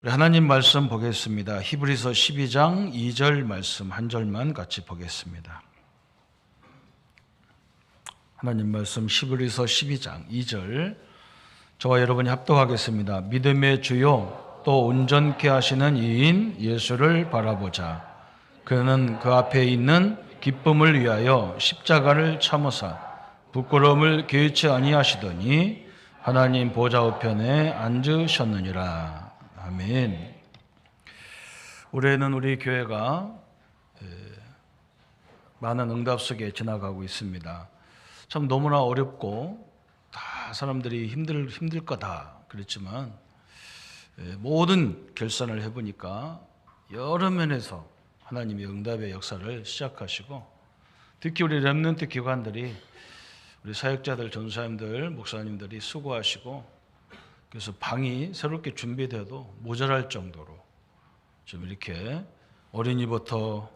우리 하나님 말씀 보겠습니다. 히브리서 12장 2절 말씀 한 절만 같이 보겠습니다. 하나님 말씀 히브리서 12장 2절 저와 여러분이 합독하겠습니다. 믿음의 주요 또 온전케 하시는 이인 예수를 바라보자. 그는 그 앞에 있는 기쁨을 위하여 십자가를 참으사 부끄러움을 개의치 아니하시더니 하나님 보좌 우편에 앉으셨느니라. 아멘. 올해는 우리 교회가 많은 응답 속에 지나가고 있습니다. 참 너무나 어렵고 다 사람들이 힘들 거다 그랬지만 모든 결산을 해보니까 여러 면에서 하나님이 응답의 역사를 시작하시고 특히 우리 렘넌트 기관들이 우리 사역자들, 전사님들, 목사님들이 수고하시고 그래서 방이 새롭게 준비돼도 모자랄 정도로 좀 이렇게 어린이부터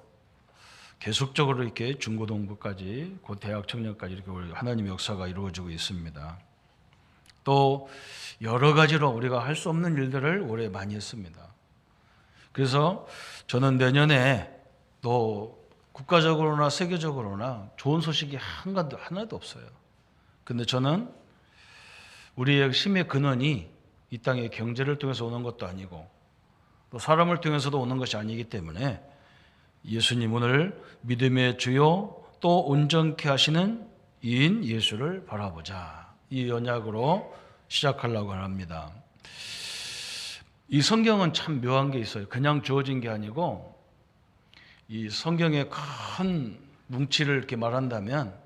계속적으로 이렇게 중고등부까지 곧 대학 청년까지 이렇게 하나님의 역사가 이루어지고 있습니다. 또 여러 가지로 우리가 할 수 없는 일들을 올해 많이 했습니다. 그래서 저는 내년에 또 국가적으로나 세계적으로나 좋은 소식이 하나도 없어요. 근데 저는 우리의 힘의 근원이 이 땅의 경제를 통해서 오는 것도 아니고 또 사람을 통해서도 오는 것이 아니기 때문에 예수님 오늘 믿음의 주요 또 온전케 하시는 이인 예수를 바라보자. 이 언약으로 시작하려고 합니다. 이 성경은 참 묘한 게 있어요. 그냥 주어진 게 아니고 이 성경의 큰 뭉치를 이렇게 말한다면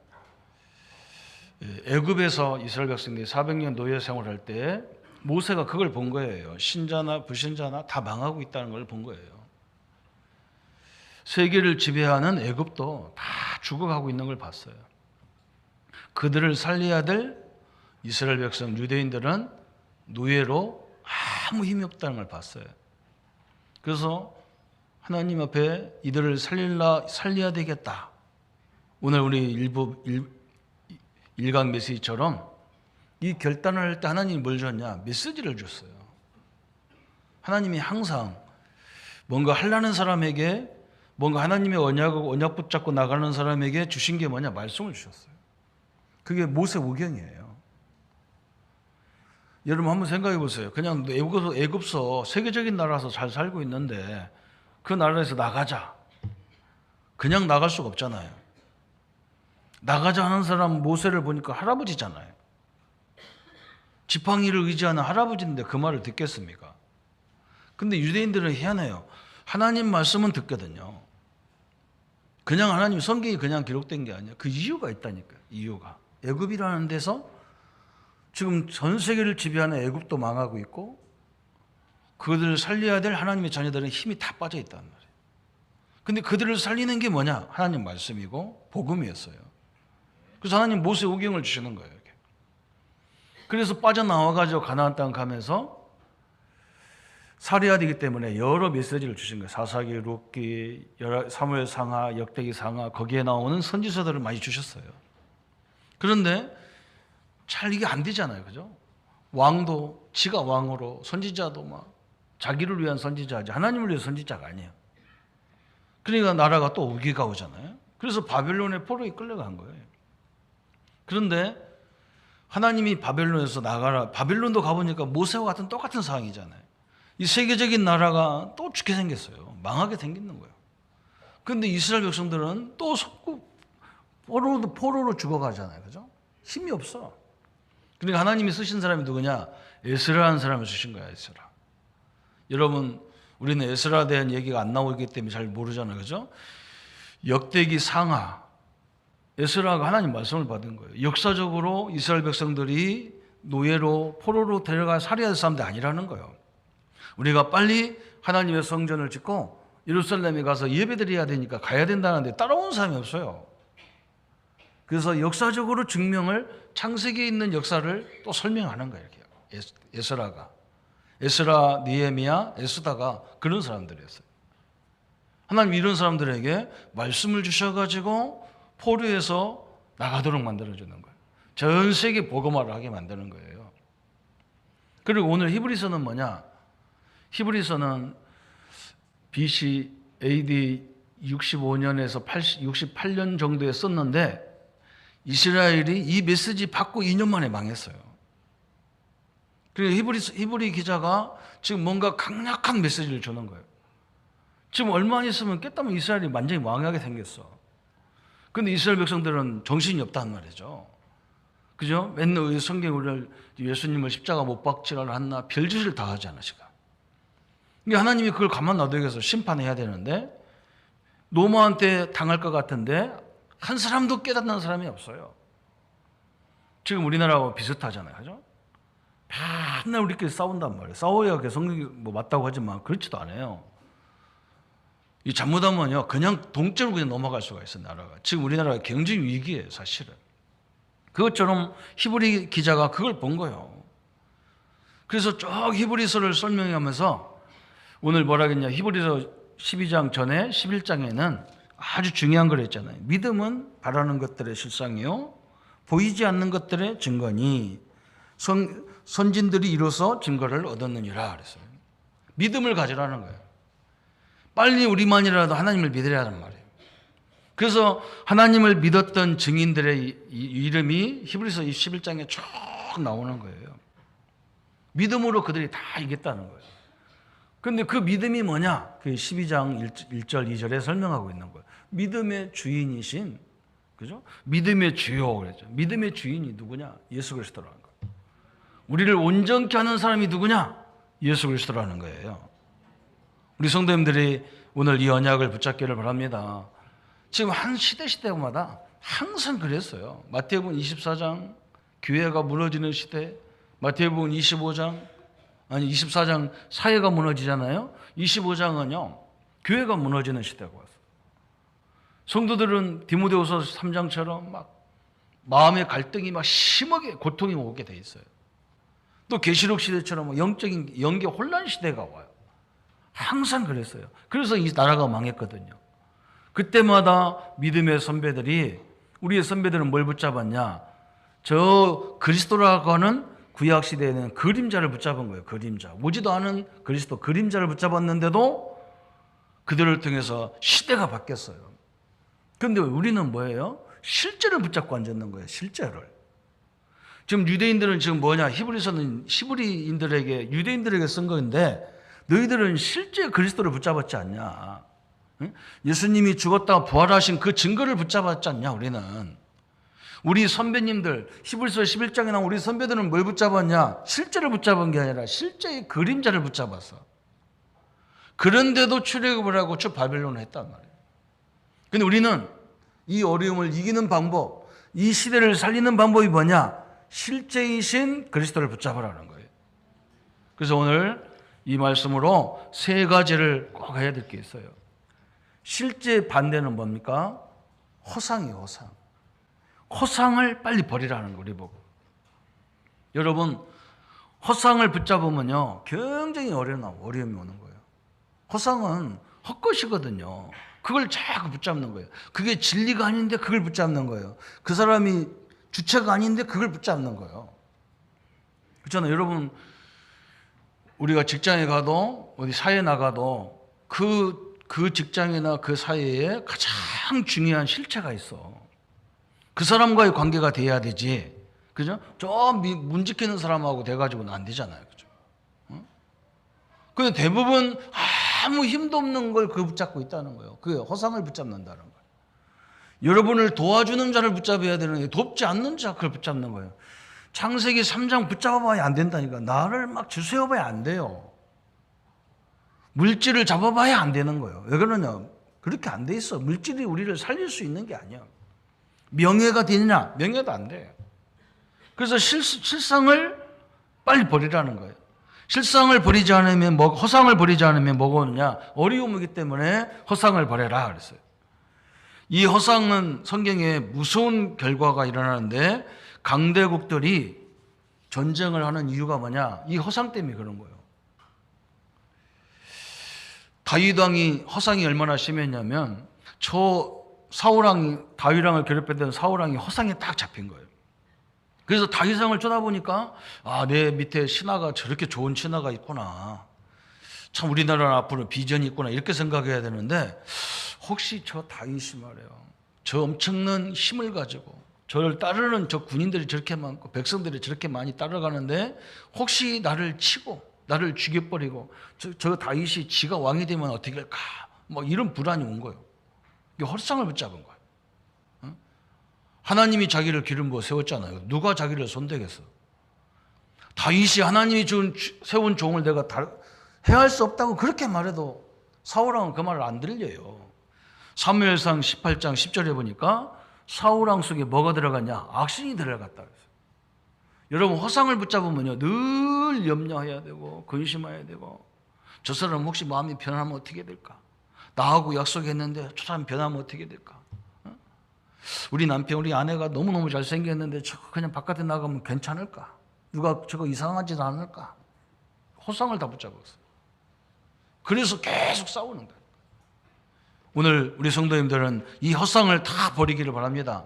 애굽에서 이스라엘 백성들이 400년 노예 생활할 때 모세가 그걸 본 거예요. 신자나 불신자나 다 망하고 있다는 걸 본 거예요. 세계를 지배하는 애굽도 다 죽어가고 있는 걸 봤어요. 그들을 살려야 될 이스라엘 백성 유대인들은 노예로 아무 힘이 없다는 걸 봤어요. 그래서 하나님 앞에 이들을 살려야 되겠다. 오늘 우리 일강 메시지처럼 이 결단을 할 때 하나님이 뭘 줬냐? 메시지를 줬어요. 하나님이 항상 뭔가 하려는 사람에게 뭔가 하나님의 언약 붙잡고 나가는 사람에게 주신 게 뭐냐? 말씀을 주셨어요. 그게 모세오경이에요. 여러분 한번 생각해 보세요. 그냥 애굽서 세계적인 나라에서 잘 살고 있는데 그 나라에서 나가자. 그냥 나갈 수가 없잖아요. 나가자 하는 사람 모세를 보니까 할아버지잖아요. 지팡이를 의지하는 할아버지인데 그 말을 듣겠습니까? 근데 유대인들은 희한해요. 하나님 말씀은 듣거든요. 그냥 하나님 성경이 그냥 기록된 게 아니에요. 그 이유가 있다니까요. 이유가. 애굽이라는 데서 지금 전 세계를 지배하는 애굽도 망하고 있고 그들을 살려야 될 하나님의 자녀들은 힘이 다 빠져 있다는 말이에요. 근데 그들을 살리는 게 뭐냐? 하나님 말씀이고 복음이었어요. 그래서 하나님 모세오경을 주시는 거예요. 이렇게. 그래서 빠져나와가지고 가나안 땅 가면서 살해야 되기 때문에 여러 메시지를 주신 거예요. 사사기, 룻기, 사무엘 상하, 역대기 상하 거기에 나오는 선지서들을 많이 주셨어요. 그런데 잘 이게 안 되잖아요. 그죠? 왕도 지가 왕으로 선지자도 막 자기를 위한 선지자지 하나님을 위한 선지자가 아니에요. 그러니까 나라가 또 위기가 오잖아요. 그래서 바벨론의 포로에 끌려간 거예요. 그런데 하나님이 바벨론에서 나가라. 바벨론도 가보니까 모세와 같은 똑같은 상황이잖아요. 이 세계적인 나라가 또 죽게 생겼어요. 망하게 생기는 거예요. 그런데 이스라엘 백성들은 또 포로로 죽어가잖아요. 그죠? 힘이 없어. 그러니까 하나님이 쓰신 사람이 누구냐? 에스라라는 사람을 쓰신 거야. 에스라. 여러분 우리는 에스라에 대한 얘기가 안 나오기 때문에 잘 모르잖아요. 그죠? 역대기 상하 에스라가 하나님 말씀을 받은 거예요. 역사적으로 이스라엘 백성들이 노예로 포로로 데려가 살해야 될 사람들이 아니라는 거예요. 우리가 빨리 하나님의 성전을 짓고 예루살렘에 가서 예배드려야 되니까 가야 된다는데 따라온 사람이 없어요. 그래서 역사적으로 증명을 창세기에 있는 역사를 또 설명하는 거예요. 에스라가. 에스라, 니에미야, 에스다가 그런 사람들이었어요. 하나님 이런 사람들에게 말씀을 주셔가지고 포로에서 나가도록 만들어주는 거예요. 전 세계 복음화를 하게 만드는 거예요. 그리고 오늘 히브리서는 뭐냐? 히브리서는 BC AD 65년에서 68년 정도에 썼는데 이스라엘이 이 메시지 받고 2년 만에 망했어요. 그리고 히브리 기자가 지금 뭔가 강력한 메시지를 주는 거예요. 지금 얼마 안 있으면 깼다면 이스라엘이 완전히 망하게 생겼어. 근데 이스라엘 백성들은 정신이 없단 말이죠. 그죠? 맨날 성경에 우리를 예수님을 십자가 못 박지를 했나 별짓을 다 하잖아, 지금. 그러니까 하나님이 그걸 가만 놔두겠어. 심판해야 되는데 노마한테 당할 것 같은데 한 사람도 깨닫는 사람이 없어요. 지금 우리나라하고 비슷하잖아요. 그죠? 맨날 우리끼리 싸운단 말이에요. 싸워야 성경이 뭐 맞다고 하지만 그렇지도 않아요. 이 잘못하면요, 그냥 동점으로 그냥 넘어갈 수가 있어요, 나라가. 지금 우리나라가 경제 위기예요, 사실은. 그것처럼 히브리 기자가 그걸 본 거예요. 그래서 쭉 히브리서를 설명하면서 오늘 뭐라 그랬냐, 히브리서 12장 전에 11장에는 아주 중요한 걸 했잖아요. 믿음은 바라는 것들의 실상이요, 보이지 않는 것들의 증거니 선진들이 이로써 증거를 얻었느니라 그랬어요. 믿음을 가지라는 거예요. 빨리 우리만이라도 하나님을 믿으려 하는 말이에요. 그래서 하나님을 믿었던 증인들의 이름이 히브리서 11장에 쭉 나오는 거예요. 믿음으로 그들이 다 이겼다는 거예요. 그런데 그 믿음이 뭐냐? 그 12장 1절 2절에 설명하고 있는 거예요. 믿음의 주인이신, 그죠? 믿음의 주요 그랬죠. 믿음의 주인이 누구냐? 예수 그리스도라는 거예요. 우리를 온전케 하는 사람이 누구냐? 예수 그리스도라는 거예요. 우리 성도님들이 오늘 이 언약을 붙잡기를 바랍니다. 지금 한 시대마다 항상 그랬어요. 마태복음 24장 교회가 무너지는 시대, 마태복음 24장 사회가 무너지잖아요. 25장은요 교회가 무너지는 시대가 왔어요. 성도들은 디모데후서 3장처럼 막 마음의 갈등이 막 심하게 고통이 오게 돼 있어요. 또 계시록 시대처럼 영적인 영계 혼란 시대가 와요. 항상 그랬어요. 그래서 이 나라가 망했거든요. 그때마다 믿음의 선배들이, 우리의 선배들은 뭘 붙잡았냐? 저 그리스도라고 하는 구약 시대에는 그림자를 붙잡은 거예요. 그림자. 오지도 않은 그리스도 그림자를 붙잡았는데도 그들을 통해서 시대가 바뀌었어요. 그런데 우리는 뭐예요? 실제를 붙잡고 앉았는 거예요. 실제를. 지금 유대인들은 지금 뭐냐? 히브리서는 히브리인들에게, 유대인들에게 쓴 건데 너희들은 실제 그리스도를 붙잡았지 않냐? 예수님이 죽었다가 부활하신 그 증거를 붙잡았지 않냐? 우리 선배님들, 히브리서 11장에 나온 우리 선배들은 뭘 붙잡았냐? 실제를 붙잡은 게 아니라 실제의 그림자를 붙잡았어. 그런데도 출애굽을 하고 저 바벨론을 했단 말이에요. 근데 우리는 이 어려움을 이기는 방법, 이 시대를 살리는 방법이 뭐냐? 실제이신 그리스도를 붙잡으라는 거예요. 그래서 오늘 이 말씀으로 세 가지를 꼭 해야 될 게 있어요. 실제 반대는 뭡니까? 허상이에요, 허상. 허상을 빨리 버리라는 거, 우리 보고. 여러분, 허상을 붙잡으면요, 굉장히 어려움이 오는 거예요. 허상은 헛것이거든요. 그걸 자꾸 붙잡는 거예요. 그게 진리가 아닌데 그걸 붙잡는 거예요. 그 사람이 주체가 아닌데 그걸 붙잡는 거예요. 그렇잖아요. 여러분, 우리가 직장에 가도 어디 사회에 나가도 그 직장이나 그 사회에 가장 중요한 실체가 있어. 그 사람과의 관계가 돼야 되지. 그죠? 저 문지키는 사람하고 돼가지고는 안 되잖아요. 그죠? 근데 대부분 아무 힘도 없는 걸 붙잡고 있다는 거예요. 그 허상을 붙잡는다는 거예요. 여러분을 도와주는 자를 붙잡아야 되는데 돕지 않는 자 그걸 붙잡는 거예요. 창세기 3장 붙잡아봐야 안 된다니까. 나를 막 주세워봐야 안 돼요. 물질을 잡아봐야 안 되는 거예요. 왜 그러냐? 그렇게 안 돼 있어. 물질이 우리를 살릴 수 있는 게 아니야. 명예가 되느냐? 명예도 안 돼요. 그래서 실상을 빨리 버리라는 거예요. 실상을 버리지 않으면 허상을 버리지 않으면 뭐가 오느냐? 어려움이기 때문에 허상을 버려라 그랬어요. 이 허상은 성경에 무서운 결과가 일어나는데 강대국들이 전쟁을 하는 이유가 뭐냐? 이 허상 때문에 그런 거예요. 다윗 왕이 허상이 얼마나 심했냐면 다윗 왕을 괴롭혔던 사울 왕이 허상에 딱 잡힌 거예요. 그래서 다윗 왕을 쳐다보니까 내 밑에 신하가 저렇게 좋은 신하가 있구나. 참 우리나라는 앞으로 비전이 있구나 이렇게 생각해야 되는데, 혹시 저 다윗이 말이에요, 저 엄청난 힘을 가지고 저를 따르는 저 군인들이 저렇게 많고 백성들이 저렇게 많이 따라가는데, 혹시 나를 치고 나를 죽여버리고 저 다윗이 지가 왕이 되면 어떻게 할까, 뭐 이런 불안이 온 거예요. 이게 헛상을 붙잡은 거예요. 하나님이 자기를 기름 부어 세웠잖아요. 누가 자기를 손대겠어? 다윗이 하나님이 세운 종을 내가 해할 수 없다고 그렇게 말해도 사울왕은 그 말을 안 들려요. 사무엘상 18장 10절에 보니까 사울왕 속에 뭐가 들어갔냐? 악신이 들어갔다 그랬어요. 여러분, 허상을 붙잡으면요 늘 염려해야 되고 근심해야 되고, 저 사람 혹시 마음이 변하면 어떻게 될까? 나하고 약속했는데 저 사람 변하면 어떻게 될까? 우리 남편, 우리 아내가 너무너무 잘생겼는데 저거 그냥 바깥에 나가면 괜찮을까? 누가 저거 이상하지도 않을까? 허상을 다 붙잡았어요. 그래서 계속 싸우는 거예요. 오늘 우리 성도님들은 이 헛상을 다 버리기를 바랍니다.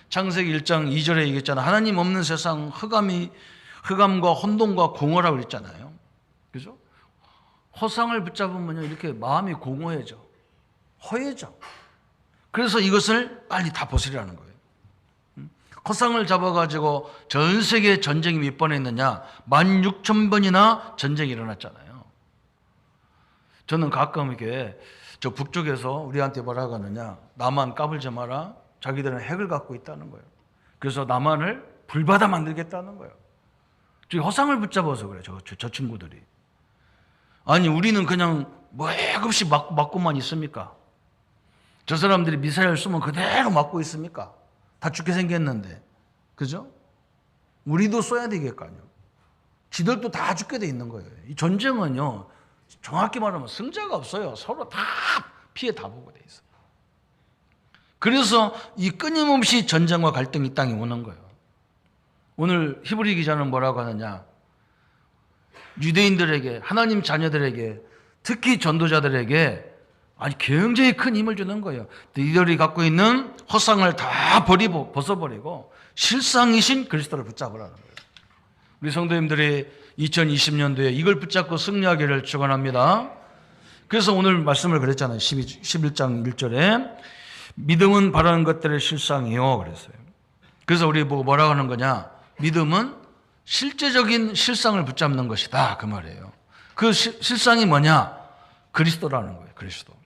창세기 1장 2절에 얘기했잖아요. 하나님 없는 세상, 흑암과 혼돈과 공허라고 그랬잖아요. 그죠? 허상을 붙잡으면 이렇게 마음이 공허해져, 허해져. 그래서 이것을 빨리 다 벗으려는 거예요. 허상을 잡아가지고 전 세계 전쟁이 몇 번 했느냐? 16,000번이나 전쟁이 일어났잖아요. 저는 가끔 이렇게 저 북쪽에서 우리한테 뭐라고 하느냐? 남한 까불지 마라. 자기들은 핵을 갖고 있다는 거예요. 그래서 남한을 불바다 만들겠다는 거예요. 저 허상을 붙잡아서 그래요. 저 친구들이. 아니, 우리는 그냥 뭐 핵 없이 맞고만 있습니까? 저 사람들이 미사일 쏘면 그대로 맞고 있습니까? 다 죽게 생겼는데. 그죠? 우리도 쏘야 되겠거든요. 지들도 다 죽게 돼 있는 거예요. 이 전쟁은요, 정확히 말하면 승자가 없어요. 서로 다 피해 다 보고 돼 있어요. 그래서 이 끊임없이 전쟁과 갈등이 이 땅에 오는 거예요. 오늘 히브리 기자는 뭐라고 하느냐? 유대인들에게, 하나님 자녀들에게, 특히 전도자들에게 아주 굉장히 큰 힘을 주는 거예요. 이들이 갖고 있는 허상을 다 벗어버리고 실상이신 그리스도를 붙잡으라는 거예요. 우리 성도님들이 2020년도에 이걸 붙잡고 승리하기를 축원합니다. 그래서 오늘 말씀을 그랬잖아요. 11장 1절에 믿음은 바라는 것들의 실상이요 그랬어요. 그래서 우리 뭐라고 하는 거냐? 믿음은 실제적인 실상을 붙잡는 것이다 그 말이에요. 그 실상이 뭐냐? 그리스도라는 거예요. 그리스도.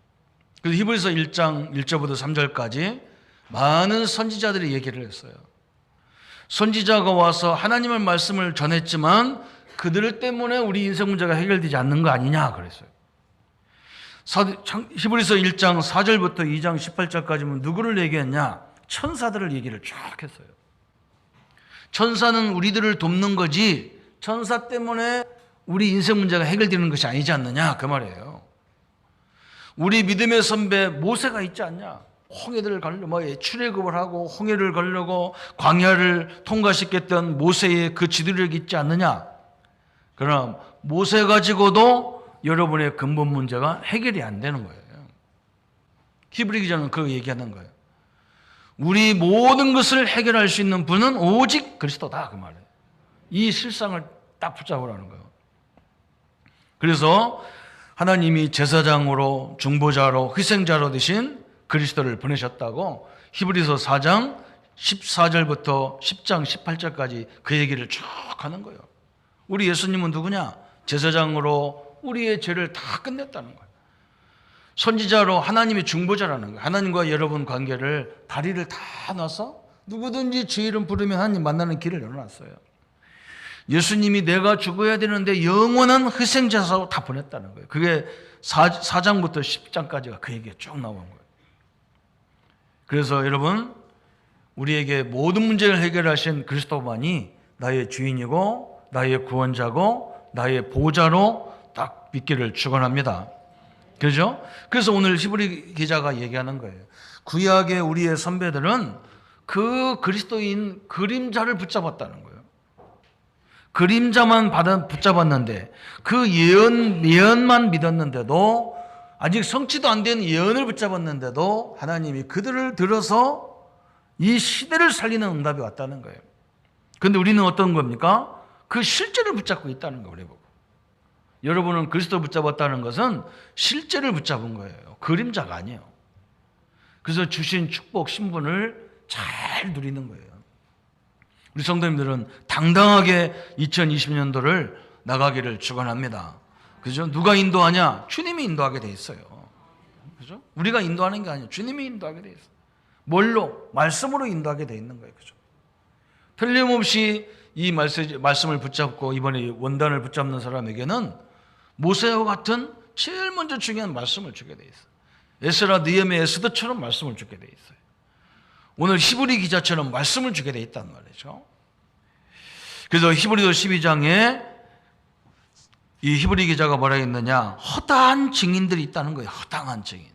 그래서 히브리서 1장 1절부터 3절까지 많은 선지자들이 얘기를 했어요. 선지자가 와서 하나님의 말씀을 전했지만 그들 때문에 우리 인생 문제가 해결되지 않는 거 아니냐 그랬어요. 히브리서 1장 4절부터 2장 18절까지는 누구를 얘기했냐? 천사들을 얘기를 쫙 했어요. 천사는 우리들을 돕는 거지 천사 때문에 우리 인생 문제가 해결되는 것이 아니지 않느냐 그 말이에요. 우리 믿음의 선배 모세가 있지 않냐? 홍해를 출애굽을 하고 홍해를 가려고 광야를 통과시켰던 모세의 그 지도력이 있지 않느냐? 그럼 모세 가지고도 여러분의 근본 문제가 해결이 안 되는 거예요. 히브리 기자는 그 얘기하는 거예요. 우리 모든 것을 해결할 수 있는 분은 오직 그리스도다 그 말이에요. 이 실상을 딱 붙잡으라는 거예요. 그래서 하나님이 제사장으로 중보자로 희생자로 되신 그리스도를 보내셨다고 히브리서 4장 14절부터 10장 18절까지 그 얘기를 쭉 하는 거예요. 우리 예수님은 누구냐? 제사장으로 우리의 죄를 다 끝냈다는 거예요. 선지자로 하나님의 중보자라는 거예요. 하나님과 여러분 관계를 다리를 다 놔서 누구든지 주 이름 부르면 하나님 만나는 길을 열어놨어요. 예수님이 내가 죽어야 되는데 영원한 희생자로 다 보냈다는 거예요. 그게 4장부터 10장까지가 그 얘기가 쭉 나온 거예요. 그래서 여러분, 우리에게 모든 문제를 해결하신 그리스도만이 나의 주인이고 나의 구원자고 나의 보호자로 딱 믿기를 축원합니다. 그렇죠? 그래서 오늘 히브리 기자가 얘기하는 거예요. 구약의 우리의 선배들은 그 그리스도인 그림자를 붙잡았다는 거예요. 그림자만 붙잡았는데 그 예언만 믿었는데도 아직 성취도 안 된 예언을 붙잡았는데도 하나님이 그들을 들어서 이 시대를 살리는 응답이 왔다는 거예요. 그런데 우리는 어떤 겁니까? 그 실제를 붙잡고 있다는 거예요. 우리 보고. 여러분은 그리스도 붙잡았다는 것은 실제를 붙잡은 거예요. 그림자가 아니에요. 그래서 주신 축복, 신분을 잘 누리는 거예요. 우리 성도님들은 당당하게 2020년도를 나가기를 축원합니다. 그죠? 누가 인도하냐? 주님이 인도하게 돼 있어요. 그죠? 우리가 인도하는 게 아니에요. 주님이 인도하게 돼 있어요. 뭘로? 말씀으로 인도하게 돼 있는 거예요. 그죠? 틀림없이 이 말씀을 붙잡고 이번에 원단을 붙잡는 사람에게는 모세와 같은 제일 먼저 중요한 말씀을 주게 돼 있어요. 에스라, 느헤미야, 에스더처럼 말씀을 주게 돼 있어요. 오늘 히브리 기자처럼 말씀을 주게 돼 있단 말이죠. 그래서 히브리서 12장에 이 히브리 기자가 뭐라 했느냐? 허다한 증인들이 있다는 거예요. 허다한 증인.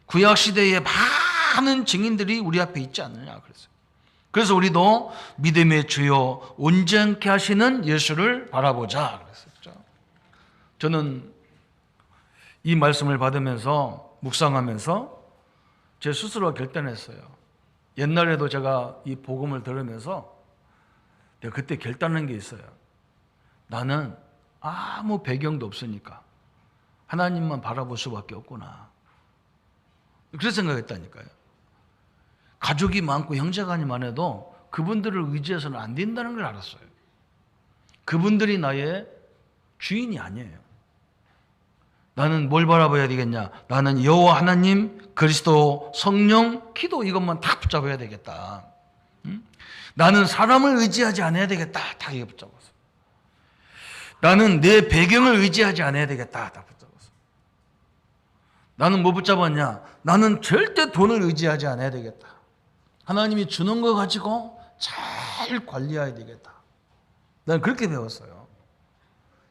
구약 시대에 많은 증인들이 우리 앞에 있지 않느냐 그랬어요. 그래서 우리도 믿음의 주요 온전케 하시는 예수를 바라보자 그랬었죠. 저는 이 말씀을 받으면서 묵상하면서 제 스스로 결단했어요. 옛날에도 제가 이 복음을 들으면서 내가 그때 결단한 게 있어요. 나는 아무 배경도 없으니까 하나님만 바라볼 수밖에 없구나. 그래서 생각했다니까요. 가족이 많고 형제간이 많아도 그분들을 의지해서는 안 된다는 걸 알았어요. 그분들이 나의 주인이 아니에요. 나는 뭘 바라봐야 되겠냐? 나는 여호와 하나님, 그리스도, 성령, 기도 이것만 다 붙잡아야 되겠다. 나는 사람을 의지하지 않아야 되겠다. 다 이게 붙잡았어. 나는 내 배경을 의지하지 않아야 되겠다. 다 붙잡았어. 나는 뭐 붙잡았냐? 나는 절대 돈을 의지하지 않아야 되겠다. 하나님이 주는 거 가지고 잘 관리해야 되겠다. 나는 그렇게 배웠어요.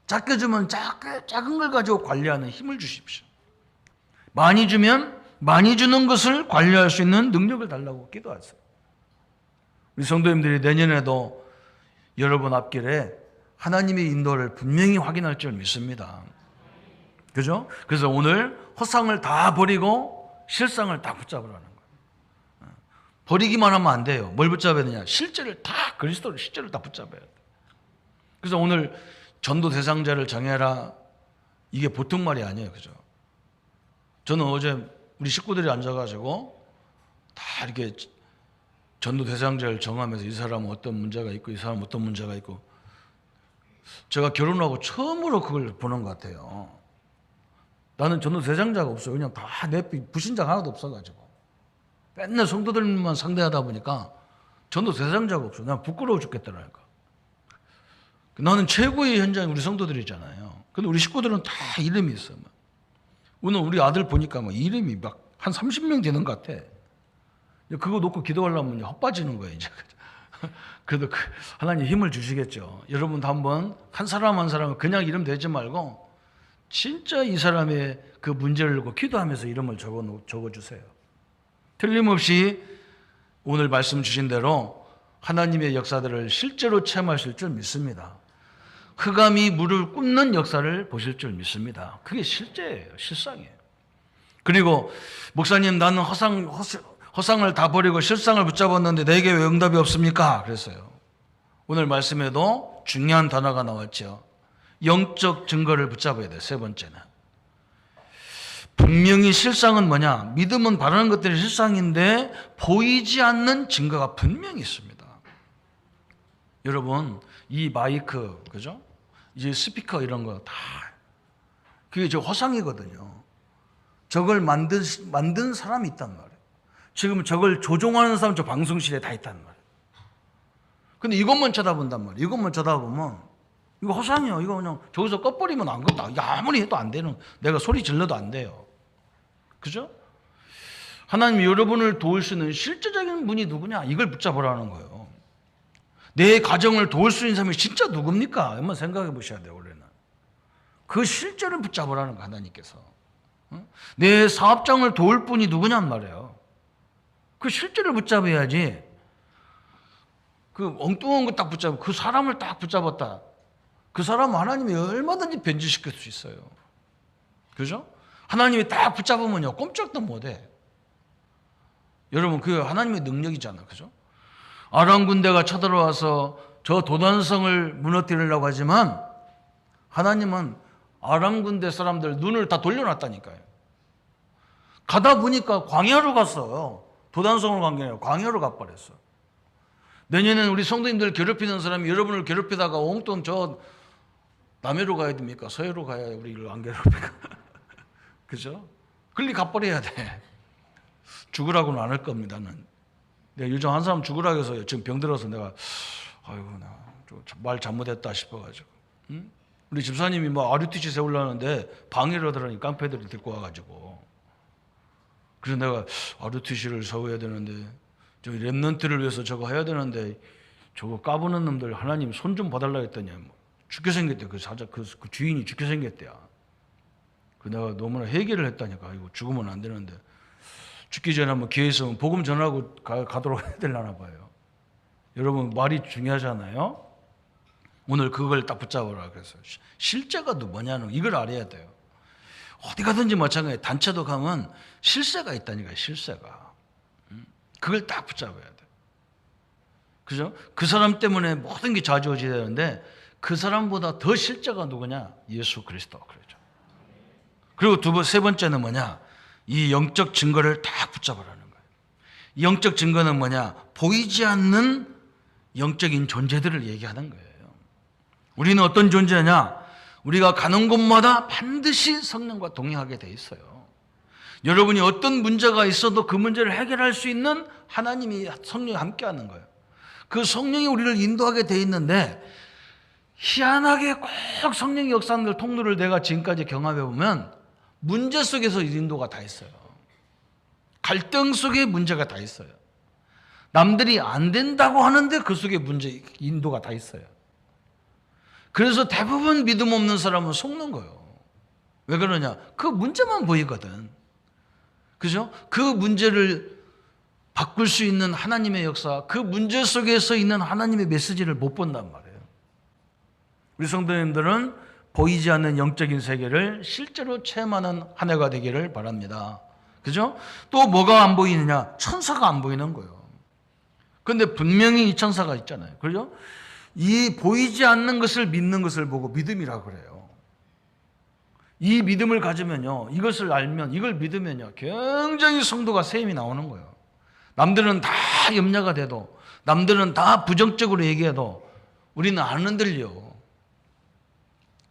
작게 주면 작은 걸 가지고 관리하는 힘을 주십시오. 많이 주면 많이 주는 것을 관리할 수 있는 능력을 달라고 기도하세요. 우리 성도님들이 내년에도 여러분 앞길에 하나님의 인도를 분명히 확인할 줄 믿습니다. 그죠? 그래서 오늘 허상을 다 버리고 실상을 다 붙잡으라는 거예요. 버리기만 하면 안 돼요. 뭘 붙잡아야 되냐? 실제를 다, 그리스도를 실제를 다 붙잡아야 돼요. 그래서 오늘 전도 대상자를 정해라. 이게 보통 말이 아니에요. 그죠? 저는 어제 우리 식구들이 앉아가지고 다 이렇게 전도 대상자를 정하면서 이 사람은 어떤 문제가 있고 이 사람은 어떤 문제가 있고 제가 결혼하고 처음으로 그걸 보는 것 같아요. 나는 전도 대상자가 없어요. 그냥 다 내 불신자가 하나도 없어가지고 맨날 성도들만 상대하다 보니까 전도 대상자가 없어. 난 부끄러워 죽겠더라니까. 나는 최고의 현장이 우리 성도들이잖아요. 근데 우리 식구들은 다 이름이 있어. 오늘 우리 아들 보니까 막 이름이 막 한 30명 되는 것 같아. 그거 놓고 기도하려면 헛빠지는 거예요, 이제. 그래도 하나님 힘을 주시겠죠. 여러분도 한번 한 사람 한 사람을 그냥 이름 대지 말고 진짜 이 사람의 그 문제를 놓고 기도하면서 이름을 적어주세요. 틀림없이 오늘 말씀 주신 대로 하나님의 역사들을 실제로 체험하실 줄 믿습니다. 흑암이 물을 굽는 역사를 보실 줄 믿습니다. 그게 실제예요. 실상이에요. 그리고 목사님 나는 허상을 다 버리고 실상을 붙잡았는데 내게 왜 응답이 없습니까? 그랬어요. 오늘 말씀에도 중요한 단어가 나왔죠. 영적 증거를 붙잡아야 돼요. 세 번째는. 분명히 실상은 뭐냐? 믿음은 바라는 것들이 실상인데 보이지 않는 증거가 분명히 있습니다. 여러분 이 마이크 그죠? 이제 스피커 이런 거 다 그게 저 허상이거든요. 저걸 만든 사람이 있단 말이에요. 지금 저걸 조종하는 사람 저 방송실에 다 있단 말이에요. 근데 이것만 쳐다본단 말이에요. 이것만 쳐다보면 이거 허상이에요. 이거 그냥 저기서 꺼버리면 아무것도 아무리 해도 안 되는 내가 소리 질러도 안 돼요. 그죠? 하나님이 여러분을 도울 수 있는 실제적인 분이 누구냐? 이걸 붙잡으라는 거예요. 내 가정을 도울 수 있는 사람이 진짜 누굽니까? 한번 생각해 보셔야 돼요. 원래는. 그 실제를 붙잡으라는 거 하나님께서. 내 사업장을 도울 분이 누구냔 말이에요. 그 실제를 붙잡아야지. 그 엉뚱한 거 딱 붙잡고 그 사람을 딱 붙잡았다. 그 사람은 하나님이 얼마든지 변질시킬 수 있어요. 그죠? 하나님이 딱 붙잡으면요 꼼짝도 못해. 여러분 그게 하나님의 능력이잖아. 그죠? 아람 군대가 쳐들어와서 저 도단성을 무너뜨리려고 하지만 하나님은 아람 군대 사람들 눈을 다 돌려놨다니까요. 가다 보니까 광야로 갔어요. 도단성으로 간 게 아니라 광야로 가버렸어. 내년에는 우리 성도님들 괴롭히는 사람이 여러분을 괴롭히다가 엉뚱 저 남해로 가야 됩니까? 서해로 가야 우리를 안 괴롭힐까? 그죠? 글리 가버려야 돼. 죽으라고는 안 할 겁니다. 내가 요즘 한 사람 죽으라고 해서 지금 병들어서 내가 아이고 나 말 잘못했다 싶어가지고, 응? 우리 집사님이 뭐 RUTC 세우려는데 방해를 하더라니 깡패들이 데리고 와가지고. 그래서 내가 RUTC를 세워야 되는데 저 랩런트를 위해서 저거 해야 되는데 저거 까부는 놈들 하나님 손 좀 봐달라 했더니 뭐 죽게 생겼대. 그 주인이 죽게 생겼대야. 그 내가 너무나 회개를 했다니까. 이거 죽으면 안 되는데 죽기 전에 한번 기회 있으면 복음 전하고 가도록 해야 되려나 봐요. 여러분 말이 중요하잖아요. 오늘 그걸 딱 붙잡으라 그래서 실제가 뭐냐는 이걸 알아야 돼요. 어디 가든지 마찬가지예요. 단체도 가면 실세가 있다니까요. 실세가. 그걸 딱 붙잡아야 돼. 그죠? 그 사람 때문에 모든 게 좌지우지 되는데 그 사람보다 더 실제가 누구냐? 예수 그리스도. 그러죠. 그리고 세 번째는 뭐냐? 이 영적 증거를 딱 붙잡으라는 거예요. 이 영적 증거는 뭐냐? 보이지 않는 영적인 존재들을 얘기하는 거예요. 우리는 어떤 존재냐? 우리가 가는 곳마다 반드시 성령과 동행하게 돼 있어요. 여러분이 어떤 문제가 있어도 그 문제를 해결할 수 있는 하나님이 성령이 함께하는 거예요. 그 성령이 우리를 인도하게 돼 있는데 희한하게 꼭 성령의 역사하는 통로를 내가 지금까지 경험해 보면 문제 속에서 인도가 다 있어요. 갈등 속에 문제가 다 있어요. 남들이 안 된다고 하는데 그 속에 인도가 다 있어요. 그래서 대부분 믿음 없는 사람은 속는 거예요. 왜 그러냐? 그 문제만 보이거든. 그죠? 그 문제를 바꿀 수 있는 하나님의 역사, 그 문제 속에서 있는 하나님의 메시지를 못 본단 말이에요. 우리 성도님들은 보이지 않는 영적인 세계를 실제로 체험하는 한 해가 되기를 바랍니다. 그죠? 또 뭐가 안 보이느냐? 천사가 안 보이는 거예요. 그런데 분명히 이 천사가 있잖아요. 그죠? 이 보이지 않는 것을 믿는 것을 보고 믿음이라고 그래요. 이 믿음을 가지면요, 이것을 알면, 이걸 믿으면요, 굉장히 성도가 세임이 나오는 거예요. 남들은 다 염려가 돼도, 남들은 다 부정적으로 얘기해도 우리는 안 흔들려.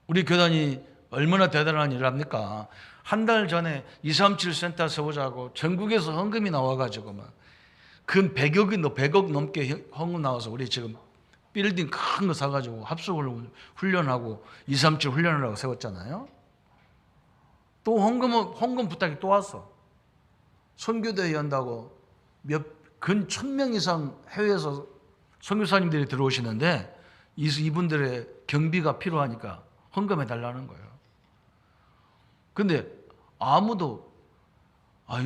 우리 교단이 얼마나 대단한 일을 합니까? 한 달 전에 237 센터 세우자고 전국에서 헌금이 나와가지고 막 그 100억 넘게 헌금 나와서 우리 지금 빌딩 큰 거 사가지고 합숙을 훈련하고 237 훈련을 하고 세웠잖아요. 또 헌금 부탁이 또 왔어. 선교대회 한다고 근 1000명 이상 해외에서 선교사님들이 들어오시는데 이분들의 경비가 필요하니까 헌금해 달라는 거예요. 근데 아무도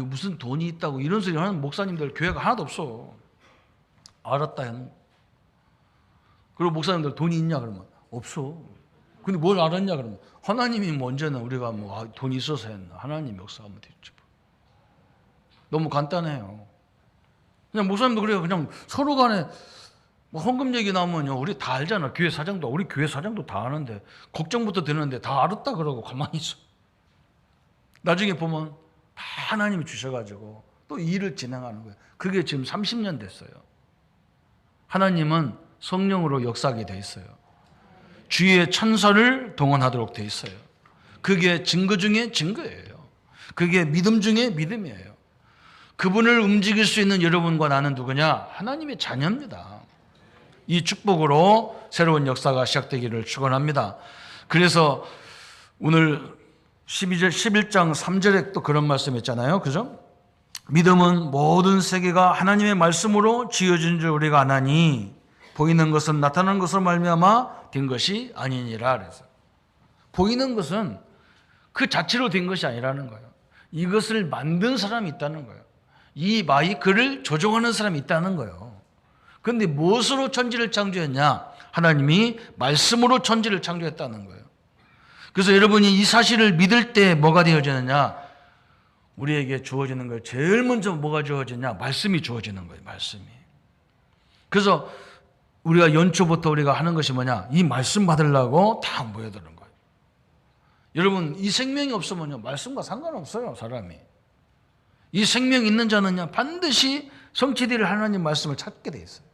무슨 돈이 있다고 이런 소리 하는 목사님들 교회가 하나도 없어. 알았다 하는. 그리고 목사님들 돈이 있냐 그러면 없어. 근데 뭘 알았냐 그러면 하나님이 언제나 우리가 돈이 있어서 했나. 하나님 역사하면 됐죠. 너무 간단해요. 그냥 목사님도 그래요. 그냥 서로 간에 헌금 얘기 나오면요, 우리 다 알잖아. 우리 교회 사장도 다 아는데 걱정부터 되는데 다 알았다 그러고 가만히 있어. 나중에 보면 다 하나님이 주셔가지고 또 일을 진행하는 거예요. 그게 지금 30년 됐어요. 하나님은 성령으로 역사하게 돼 있어요. 주의 천사를 동원하도록 돼 있어요. 그게 증거 중에 증거예요. 그게 믿음 중에 믿음이에요. 그분을 움직일 수 있는 여러분과 나는 누구냐? 하나님의 자녀입니다. 이 축복으로 새로운 역사가 시작되기를 축원합니다. 그래서 오늘 11장 3절에 또 그런 말씀 있잖아요. 그죠? 믿음은 모든 세계가 하나님의 말씀으로 지어진 줄 우리가 아나니 보이는 것은 나타난 것으로 말미암아 된 것이 아니니라. 그래서 보이는 것은 그 자체로 된 것이 아니라는 거예요. 이것을 만든 사람이 있다는 거예요. 이 마이크를 조종하는 사람이 있다는 거예요. 그런데 무엇으로 천지를 창조했냐? 하나님이 말씀으로 천지를 창조했다는 거예요. 그래서 여러분이 이 사실을 믿을 때 뭐가 되어지느냐? 우리에게 주어지는 거예요. 제일 먼저 뭐가 주어지냐? 말씀이 주어지는 거예요. 말씀이. 그래서 우리가 연초부터 우리가 하는 것이 뭐냐? 이 말씀 받으려고 다 모여드는 거예요. 여러분, 이 생명이 없으면요, 말씀과 상관없어요, 사람이. 이 생명이 있는 자는요, 반드시 성취될 하나님 말씀을 찾게 돼 있어요.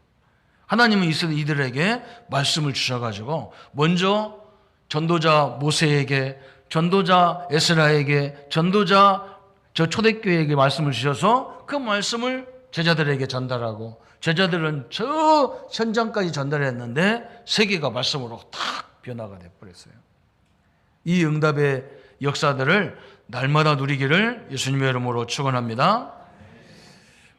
하나님은 이들에게 말씀을 주셔가지고, 먼저 전도자 모세에게, 전도자 에스라에게, 전도자 저 초대교회에게 말씀을 주셔서 그 말씀을 제자들에게 전달하고, 제자들은 저 현장까지 전달했는데 세계가 말씀으로 탁 변화가 돼버렸어요. 이 응답의 역사들을 날마다 누리기를 예수님의 이름으로 축원합니다.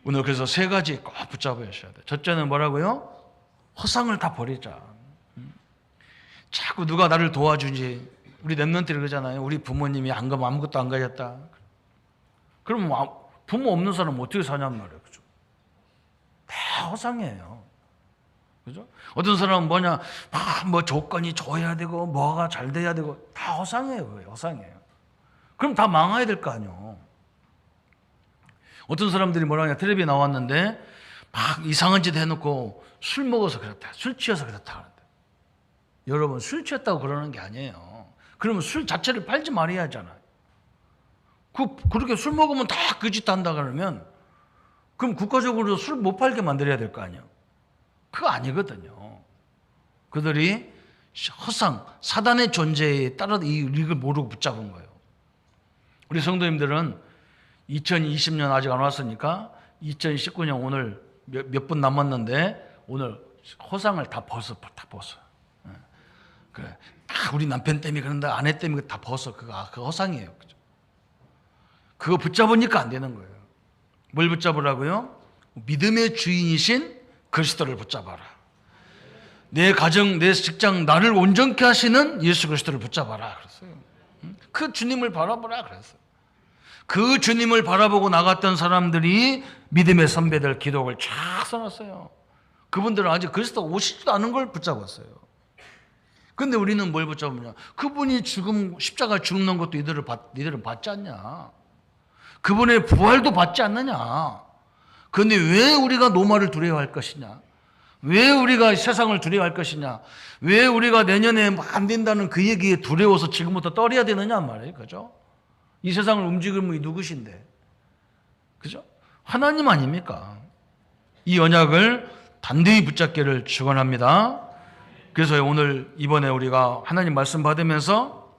오늘 그래서 세 가지 꼭 붙잡으셔야 돼요. 첫째는 뭐라고요? 허상을 다 버리자. 자꾸 누가 나를 도와주지. 우리 랩런트들 그러잖아요. 우리 부모님이 안 가면 아무것도 안 가졌다. 그럼 부모 없는 사람은 어떻게 사냔 말이에요. 그죠? 다 허상이에요. 그죠? 어떤 사람은 뭐냐, 뭐 조건이 좋아야 되고, 뭐가 잘 돼야 되고, 다 허상이에요. 그게 허상이에요. 그럼 다 망해야 될 거 아니에요. 어떤 사람들이 뭐라냐, 텔레비에 나왔는데, 막 이상한 짓 해놓고 술 먹어서 그렇다. 술 취해서 그렇다. 그런다. 여러분, 술 취했다고 그러는 게 아니에요. 그러면 술 자체를 팔지 말아야 하잖아요. 그렇게 술 먹으면 다 그 짓 한다 그러면, 그럼 국가적으로 술 못 팔게 만들어야 될 거 아니에요. 그거 아니거든요. 그들이 허상, 사단의 존재에 따라 이걸 모르고 붙잡은 거예요. 우리 성도님들은 2020년 아직 안 왔으니까 2019년 오늘 몇 분 남았는데 오늘 허상을 다 벗어. 그래. 우리 남편 때문에 그런다, 아내 때문에 다 벗어. 그거 허상이에요. 그죠? 그거 붙잡으니까 안 되는 거예요. 뭘 붙잡으라고요? 믿음의 주인이신 그리스도를 붙잡아라. 내 가정, 내 직장, 나를 온전케 하시는 예수 그리스도를 붙잡아라. 그랬어요. 그 주님을 바라보라. 그랬어요. 그 주님을 바라보고 나갔던 사람들이 믿음의 선배들 기록을 쫙 써놨어요. 그분들은 아직 그리스도 오시지도 않은 걸 붙잡았어요. 근데 우리는 뭘 붙잡느냐? 그분이 십자가 죽는 것도 이들은 받지 않냐? 그분의 부활도 받지 않느냐? 그런데 왜 우리가 노마를 두려워할 것이냐? 왜 우리가 세상을 두려워할 것이냐? 왜 우리가 내년에 안 된다는 그 얘기에 두려워서 지금부터 떨어야 되느냐 말이에요. 그죠? 이 세상을 움직이는 분이 누구신데? 그죠? 하나님 아닙니까? 이 언약을 단단히 붙잡기를 축원합니다. 그래서 오늘 이번에 우리가 하나님 말씀 받으면서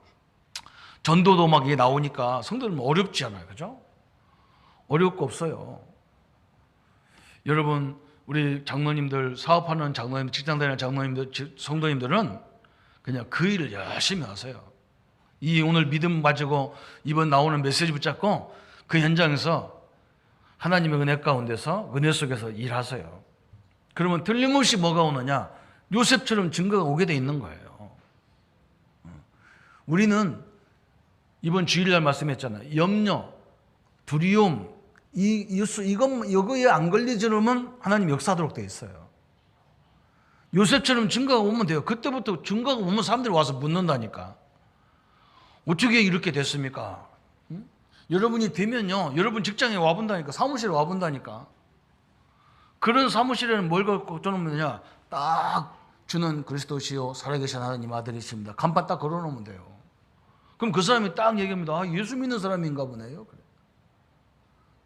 전도도 막 이게 나오니까 성도는 어렵지 않아요. 그죠? 어려울 거 없어요. 여러분, 우리 장로님들, 사업하는 장로님, 직장 다니는 장로님들, 성도님들은 그냥 그 일을 열심히 하세요. 이 오늘 믿음 가지고 이번 나오는 메시지 붙잡고 그 현장에서 하나님의 은혜 가운데서 은혜 속에서 일하세요. 그러면 틀림없이 뭐가 오느냐? 요셉처럼 증거가 오게 돼 있는 거예요. 우리는 이번 주일날 말씀했잖아요. 염려, 두려움, 이거에 안 걸리지 않으면 하나님 역사하도록 돼 있어요. 요셉처럼 증거가 오면 돼요. 그때부터 증거가 오면 사람들이 와서 묻는다니까. 어떻게 이렇게 됐습니까? 응? 여러분이 되면요, 여러분 직장에 와본다니까, 사무실에 와본다니까. 그런 사무실에는 뭘 갖고 줘놓으면요, 딱 주는 그리스도시요 살아계신 하나님 아들이십니다. 간판 딱 걸어놓으면 돼요. 그럼 그 사람이 딱 얘기합니다. 아, 예수 믿는 사람인가 보네요. 그래.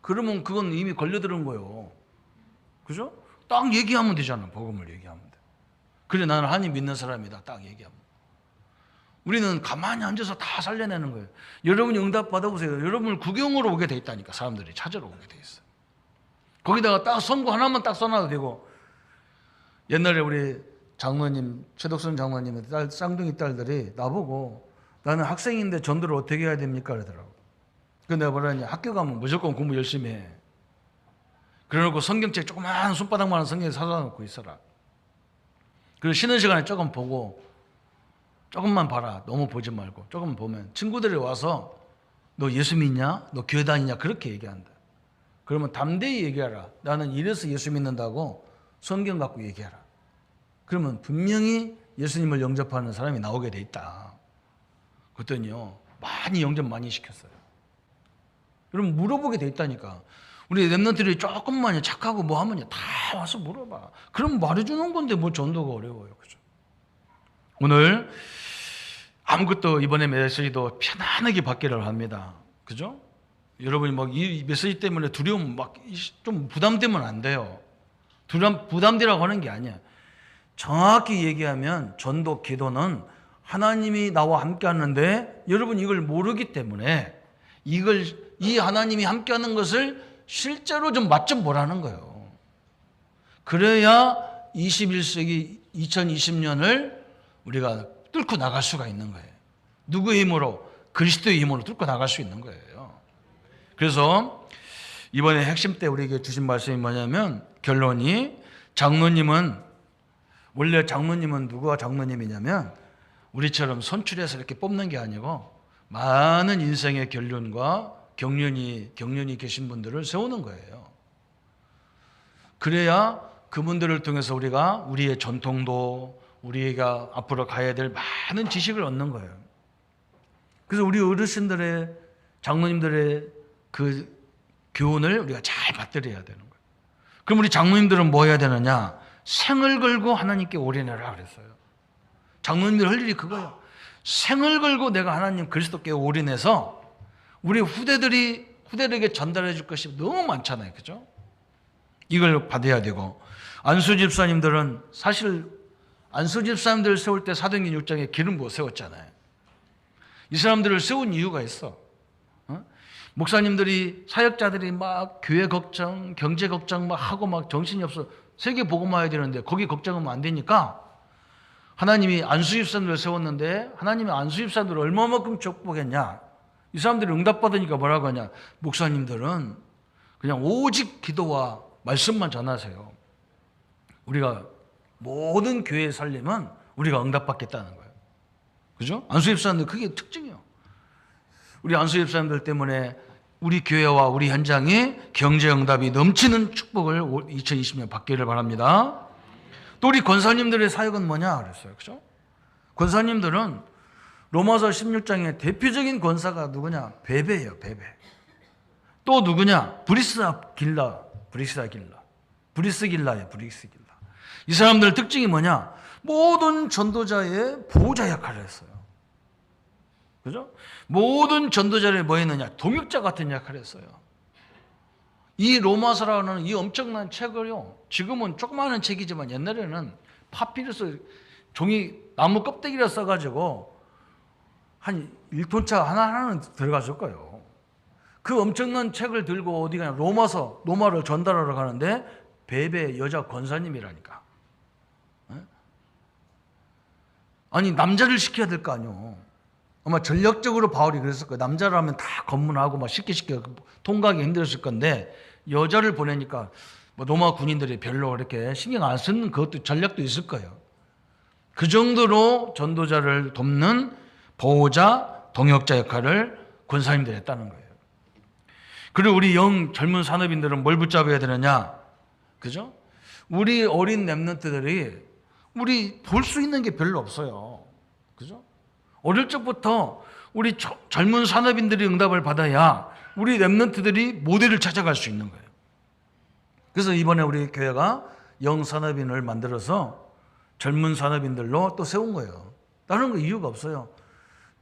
그러면 그건 이미 걸려들은 거예요. 그죠? 딱 얘기하면 되잖아. 복음을 얘기하면 돼. 그래, 나는 하나님 믿는 사람이다. 딱 얘기하면. 우리는 가만히 앉아서 다 살려내는 거예요. 여러분이 응답 받아보세요. 여러분을 구경으로 오게 돼 있다니까. 사람들이 찾으러 오게 돼 있어요. 거기다가 딱 선고 하나만 딱 써놔도 되고. 옛날에 우리 장로님, 최덕순 장로님의 쌍둥이 딸들이 나보고 나는 학생인데 전도를 어떻게 해야 됩니까? 그러더라고. 근데 내가 뭐라냐, 학교 가면 무조건 공부 열심히 해. 그래놓고 성경책 조그만 손바닥만한 성경 사다 놓고 있어라. 그리고 쉬는 시간에 조금 보고, 조금만 봐라. 너무 보지 말고 조금 보면 친구들이 와서 너 예수 믿냐? 너 교회 다니냐? 그렇게 얘기한다. 그러면 담대히 얘기하라. 나는 이래서 예수 믿는다고 성경 갖고 얘기하라. 그러면 분명히 예수님을 영접하는 사람이 나오게 돼 있다. 그랬더니요, 많이 영접 많이 시켰어요. 여러분, 물어보게 돼 있다니까. 우리 랩런트들이 조금만 착하고 뭐 하면 다 와서 물어봐. 그럼 말해주는 건데 뭐 전도가 어려워요. 그죠? 오늘 아무것도 이번에 메시지도 편안하게 받기를 합니다. 그죠? 여러분이 막 이 메시지 때문에 두려움 막 좀 부담되면 안 돼요. 부담되라고 하는 게 아니야. 정확히 얘기하면 전도 기도는 하나님이 나와 함께 하는데 여러분 이걸 모르기 때문에 이 하나님이 함께 하는 것을 실제로 좀 맛 좀 보라는 거예요. 그래야 21세기 2020년을 우리가 뚫고 나갈 수가 있는 거예요. 누구의 힘으로? 그리스도의 힘으로 뚫고 나갈 수 있는 거예요. 그래서 이번에 핵심 때 우리에게 주신 말씀이 뭐냐면 결론이 원래 장로님은 누구가 장로님이냐면 우리처럼 선출해서 이렇게 뽑는 게 아니고 많은 인생의 결론과 경륜이 계신 분들을 세우는 거예요. 그래야 그분들을 통해서 우리가 우리의 전통도 우리가 앞으로 가야 될 많은 지식을 얻는 거예요. 그래서 우리 어르신들의 장로님들의 그 교훈을 우리가 잘 받들어야 되는 거예요. 그럼 우리 장로님들은 뭐 해야 되느냐? 생을 걸고 하나님께 올인해라 그랬어요. 장로님들 할 일이 그거예요. 생을 걸고 내가 하나님 그리스도께 올인해서 우리 후대들에게 전달해 줄 것이 너무 많잖아요. 그죠? 이걸 받아야 되고 안수 집사님들은 사실 안수 집사님들을 세울 때 사도행전 6장에 기름 부어 세웠잖아요. 이 사람들을 세운 이유가 있어. 목사님들이 사역자들이 막 교회 걱정, 경제 걱정 막 하고 막 정신이 없어. 세계 복음화해야 되는데 거기 걱정하면 안 되니까 하나님이 안수 집사님들을 세웠는데 하나님이 안수 집사님들을 얼마만큼 축복했냐? 이 사람들이 응답받으니까 뭐라고 하냐? 목사님들은 그냥 오직 기도와 말씀만 전하세요. 우리가 모든 교회의 살림은 우리가 응답받겠다는 거예요. 그죠? 안수 집사님들 그게 특징이에요. 우리 안수 집사님들 때문에 우리 교회와 우리 현장이 경제 응답이 넘치는 축복을 2020년 받기를 바랍니다. 또 우리 권사님들의 사역은 뭐냐 그랬어요. 그죠? 권사님들은 로마서 16장에 대표적인 권사가 누구냐? 베베예요. 베베. 또 누구냐? 브리스 길라예요. 이 사람들 특징이 뭐냐? 모든 전도자의 보호자 역할을 했어요. 그죠? 모든 전도자를 뭐 했느냐? 동역자 같은 역할을 했어요. 이 로마서라는 이 엄청난 책을요, 지금은 조그마한 책이지만 옛날에는 파피루스 종이 나무 껍데기를 써가지고 한 1톤차 하나는 들어갔을 거예요. 그 엄청난 책을 들고 어디 가냐? 로마를 전달하러 가는데 베베 여자 권사님이라니까. 아니 남자를 시켜야 될 거 아니요. 아마 전략적으로 바울이 그랬을 거예요. 남자라면 다 검문하고 막 쉽게 통과하기 힘들었을 건데 여자를 보내니까 뭐 로마 군인들이 별로 그렇게 신경 안 쓰는 그것도 전략도 있을 거예요. 그 정도로 전도자를 돕는 보호자, 동역자 역할을 권사님들이 했다는 거예요. 그리고 우리 젊은 산업인들은 뭘 붙잡아야 되느냐? 그죠? 우리 어린 렘넌트들이 우리 볼 수 있는 게 별로 없어요. 그죠? 어릴 적부터 우리 젊은 산업인들이 응답을 받아야 우리 렘넌트들이 모델을 찾아갈 수 있는 거예요. 그래서 이번에 우리 교회가 영산업인을 만들어서 젊은 산업인들로 또 세운 거예요. 다른 거 이유가 없어요.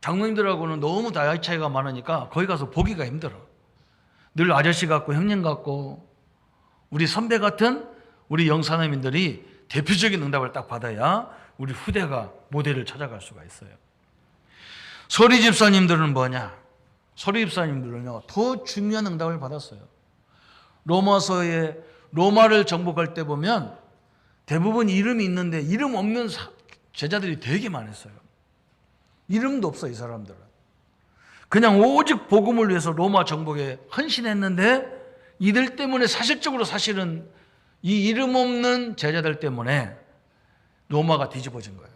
장로님들하고는 너무 나이 차이가 많으니까 거기 가서 보기가 힘들어. 늘 아저씨 같고 형님 같고 우리 선배 같은 우리 영산업인들이 대표적인 응답을 딱 받아야 우리 후대가 모델을 찾아갈 수가 있어요. 서리 집사님들은 뭐냐? 서리 집사님들은요, 더 중요한 응답을 받았어요. 로마를 정복할 때 보면 대부분 이름이 있는데 이름 없는 제자들이 되게 많았어요. 이름도 없어, 이 사람들은. 그냥 오직 복음을 위해서 로마 정복에 헌신했는데 이들 때문에 사실은 이 이름 없는 제자들 때문에 로마가 뒤집어진 거예요.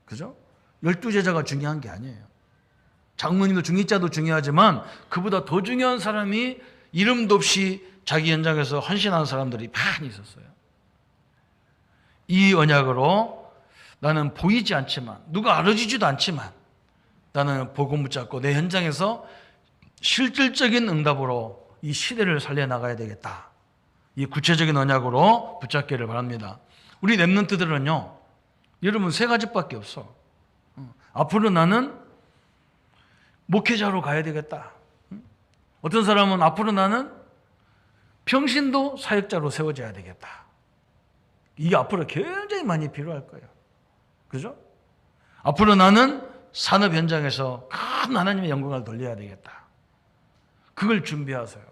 그죠? 12제자가 중요한 게 아니에요. 장로님도 중직자도 중요하지만 그보다 더 중요한 사람이 이름도 없이 자기 현장에서 헌신하는 사람들이 많이 있었어요. 이 언약으로 나는 보이지 않지만 누가 알아주지도 않지만 나는 복음 붙잡고 내 현장에서 실질적인 응답으로 이 시대를 살려나가야 되겠다. 이 구체적인 언약으로 붙잡기를 바랍니다. 우리 렘넌트들은요, 여러분 세 가지밖에 없어. 앞으로 나는 목회자로 가야 되겠다. 어떤 사람은 앞으로 나는 평신도 사역자로 세워져야 되겠다. 이게 앞으로 굉장히 많이 필요할 거예요. 그죠? 앞으로 나는 산업 현장에서 큰 하나님의 영광을 돌려야 되겠다. 그걸 준비하세요.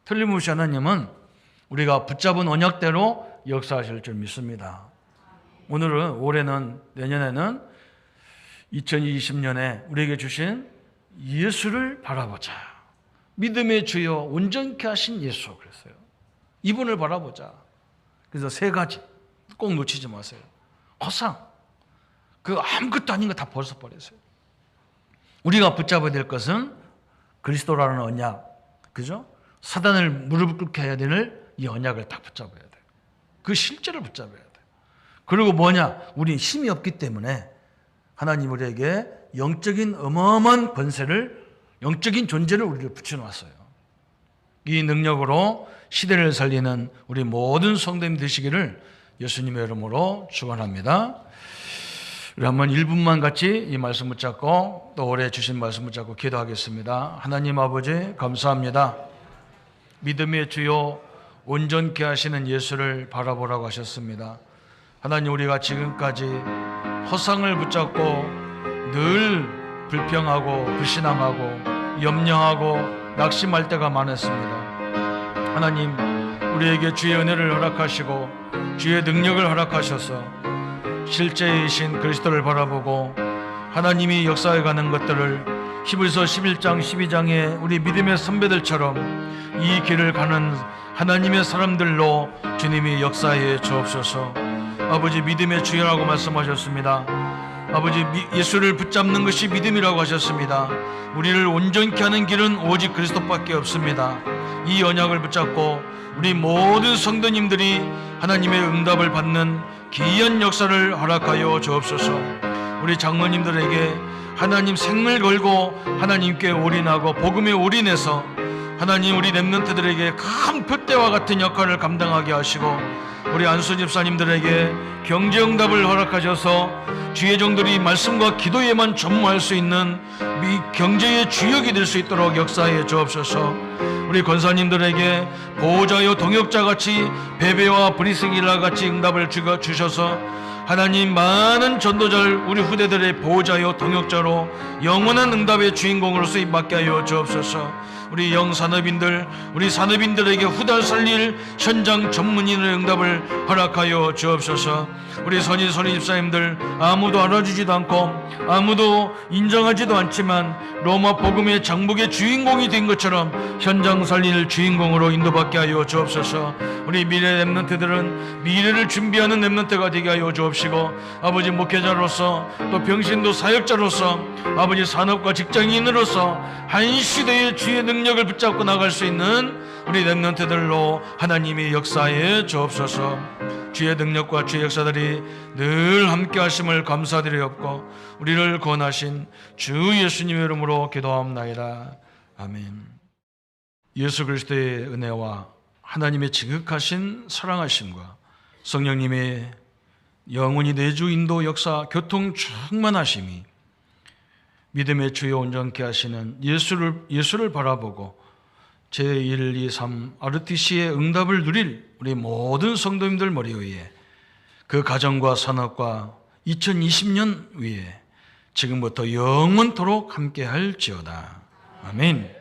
틀림없이 하나님은 우리가 붙잡은 언약대로 역사하실 줄 믿습니다. 오늘은, 올해는, 내년에는 2020년에 우리에게 주신 예수를 바라보자. 믿음의 주여 온전케 하신 예수 그랬어요. 이분을 바라보자. 그래서 세 가지 꼭 놓치지 마세요. 허상, 그 아무것도 아닌 거 다 벗어버렸어요. 우리가 붙잡아야 될 것은 그리스도라는 언약, 그죠? 사단을 무릎 꿇게 해야 되는 이 언약을 딱 붙잡아야 돼요. 그 실제를 붙잡아야 돼요. 그리고 뭐냐? 우리 힘이 없기 때문에 하나님 우리에게 영적인 어마어마한 권세를, 영적인 존재를 우리를 붙여놨어요. 이 능력으로 시대를 살리는 우리 모든 성도님 되시기를 예수님의 이름으로 축원합니다. 우리 한번 1분만 같이 이 말씀 붙잡고 또 올해 주신 말씀 붙잡고 기도하겠습니다. 하나님 아버지 감사합니다. 믿음의 주요 온전케 하시는 예수를 바라보라고 하셨습니다. 하나님, 우리가 지금까지 허상을 붙잡고 늘 불평하고 불신앙하고 염려하고 낙심할 때가 많았습니다. 하나님, 우리에게 주의 은혜를 허락하시고 주의 능력을 허락하셔서 실제이신 그리스도를 바라보고 하나님이 역사해가는 것들을 히브리서 11장 12장의 우리 믿음의 선배들처럼 이 길을 가는 하나님의 사람들로 주님이 역사해 주옵소서. 아버지, 믿음의 주여라고 말씀하셨습니다. 아버지, 예수를 붙잡는 것이 믿음이라고 하셨습니다. 우리를 온전케 하는 길은 오직 그리스도밖에 없습니다. 이 언약을 붙잡고 우리 모든 성도님들이 하나님의 응답을 받는 귀한 역사를 허락하여 주옵소서. 우리 장로님들에게 하나님 생을 걸고 하나님께 올인하고 복음에 올인해서 하나님 우리 렘넌트들에게 큰 표대와 같은 역할을 감당하게 하시고 우리 안수 집사님들에게 경제응답을 허락하셔서 주의 종들이 말씀과 기도에만 전무할 수 있는 경제의 주역이 될 수 있도록 역사해 주옵소서. 우리 권사님들에게 보호자요 동역자같이 베베와 브리스길라 같이 응답을 주셔서 하나님 많은 전도자를 우리 후대들의 보호자요 동역자로 영원한 응답의 주인공으로 쓰임받게 하여 주옵소서. 우리 영산업인들, 우리 산업인들에게 후달 살릴 현장 전문인의 응답을 허락하여 주옵소서. 우리 선인 집사님들 아무도 알아주지도 않고 아무도 인정하지도 않지만 로마 복음의 장복의 주인공이 된 것처럼 현장 살릴 주인공으로 인도받게 하여 주옵소서. 우리 미래 렘넌트들은 미래를 준비하는 렘넌트가 되게 하여 주옵시고 아버지, 목회자로서 또 병신도 사역자로서 아버지, 산업과 직장인으로서 한 시대의 주의 능력을 붙잡고 나갈 수 있는 우리 렘넌트들로 하나님이 역사해 주옵소서. 주의 능력과 주의 역사들이 늘 함께 하심을 감사드리옵고 우리를 구원하신 주 예수님의 이름으로 기도하옵나이다. 아멘. 예수 그리스도의 은혜와 하나님의 지극하신 사랑하심과 성령님의 영원히 내주 인도 역사 교통 충만하심이 믿음의 주여 온전케 하시는 예수를 바라보고 제1, 2, 3 RTC의 응답을 누릴 우리 모든 성도님들 머리 위에 그 가정과 산업과 2020년 위에 지금부터 영원토록 함께 할지어다. 아멘.